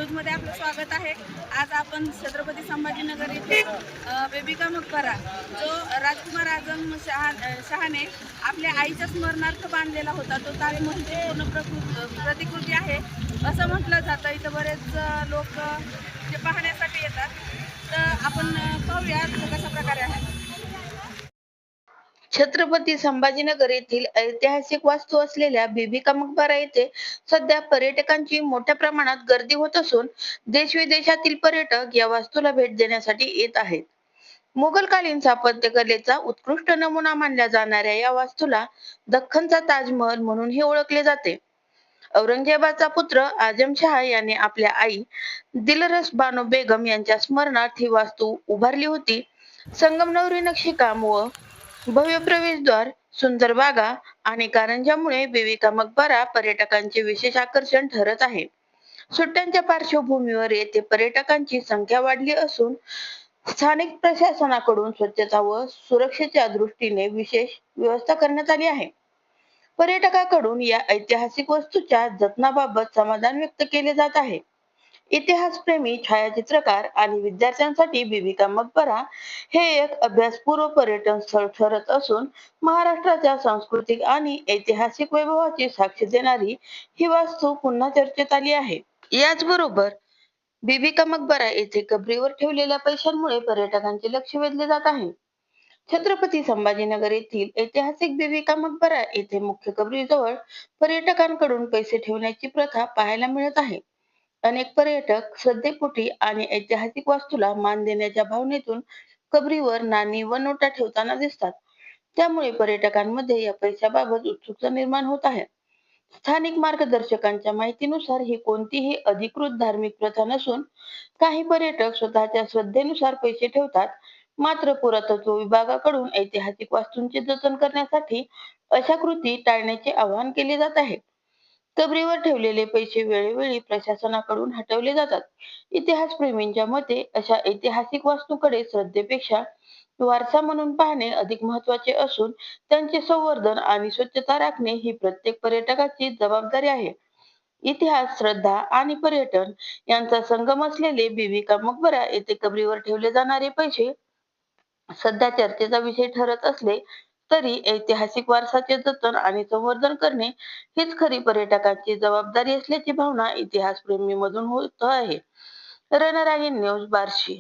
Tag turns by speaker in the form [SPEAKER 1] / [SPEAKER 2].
[SPEAKER 1] News मध्ये आपलं स्वागत आहे। आज आपण छत्रपती संभाजीनगर येथे बेबिका मकबरा जो राजकुमार आझम शहाने आपल्या आईच्या स्मरणार्थ बांधलेला होता, तो ताजमहलची पूर्ण प्रतिकृती आहे असं म्हटलं जातं। इथं बरेच लोक ते पाहण्यासाठी येतात, तर आपण पाहूया कशा प्रकारे आहे।
[SPEAKER 2] छत्रपती संभाजीनगर येथील ऐतिहासिक वास्तू असलेल्या बीबी का मकबरा येथे सध्या पर्यटकांची मोठ्या प्रमाणात गर्दी होत असून देश-विदेशातील पर्यटक या वास्तूला भेट देण्यासाठी येत आहेत। मुघलकालीन स्थापत्यकलेचा उत्कृष्ट नमुना मानल्या जाणाऱ्या या वास्तूला दख्खनचा ताजमहल म्हणूनही ओळखले जाते। औरंगजेबाचा पुत्र आझमशहा याने आपल्या आई दिलरस बानो बेगम यांच्या स्मरणार्थ ही वास्तू उभारली होती। संगमरवरी नक्षीकाम व भव्य प्रवेशद्वार, सुंदर बागा आणि कारंज्यामुळे बीबी का मकबरा पर्यटकांचे विशेष आकर्षण ठरत आहे। सुट्ट्यांच्या पार्श्वभूमीवर येथे पर्यटकांची संख्या वाढली असून स्थानिक प्रशासनाकडून स्वच्छता व सुरक्षेच्या दृष्टीने विशेष व्यवस्था करण्यात आली आहे। पर्यटकांकडून या ऐतिहासिक वस्तूच्या जतनाबाबत समाधान व्यक्त केले जात आहे। इतिहासप्रेमी, छायाचित्रकार आणि विद्यार्थ्यांसाठी बीबी का मकबरा हे एक अभ्यासपूर्व पर्यटन स्थळ ठरत असून महाराष्ट्राच्या सांस्कृतिक आणि ऐतिहासिक वैभवाची साक्ष देणारी ही वास्तू पुन्हा चर्चेत आली आहे। याचबरोबर बीबी का मकबरा येथे कबरीवर ठेवलेल्या पैशांमुळे पर्यटकांचे लक्ष वेधले जात आहे। छत्रपती संभाजीनगर येथील ऐतिहासिक बीबी का मकबरा येथे मुख्य कबरीजवळ पर्यटकांकडून पैसे ठेवण्याची प्रथा पाहायला मिळत आहे। अनेक पर्यटक श्रद्धेपोटी आणि ऐतिहासिक वास्तूला मान देण्याच्या भावनेतून कबरीवर नाणी व नोटा ठेवताना दिसतात। त्यामुळे पर्यटकांमध्ये या पैशाबाबत उत्सुकता निर्माण होत आहे। स्थानिक मार्गदर्शकांच्या माहितीनुसार ही कोणतीही अधिकृत धार्मिक प्रथा नसून काही पर्यटक स्वतःच्या श्रद्धेनुसार पैसे ठेवतात। मात्र पुरातत्व विभागाकडून ऐतिहासिक वास्तूंचे जतन करण्यासाठी अशा कृती टाळण्याचे आवाहन केले जात आहे। कबरीवर ठेवलेले पैसे वेळोवेळी प्रशासनाकडून हटवले जातात। इतिहासप्रेमींच्या मते अशा ऐतिहासिक वास्तूंकडे श्रद्धेपेक्षा वारसा म्हणून पाहणे अधिक महत्त्वाचे असून त्यांचे संवर्धन आणि स्वच्छता राखणे ही प्रत्येक पर्यटकाची जबाबदारी आहे। इतिहास, श्रद्धा आणि पर्यटन यांचा संगम असलेले बीबी का मकबरा येथे कबरीवर ठेवले जाणारे पैसे सध्या चर्चेचा विषय ठरत असले तरी ऐतिहासिक वारसाचे जतन आणि संवर्धन करणे हीच खरी पर्यटकांची जबाबदारी असल्याची भावना इतिहासप्रेमींमधून होत आहे। रणरागिणी न्यूज, बार्शी।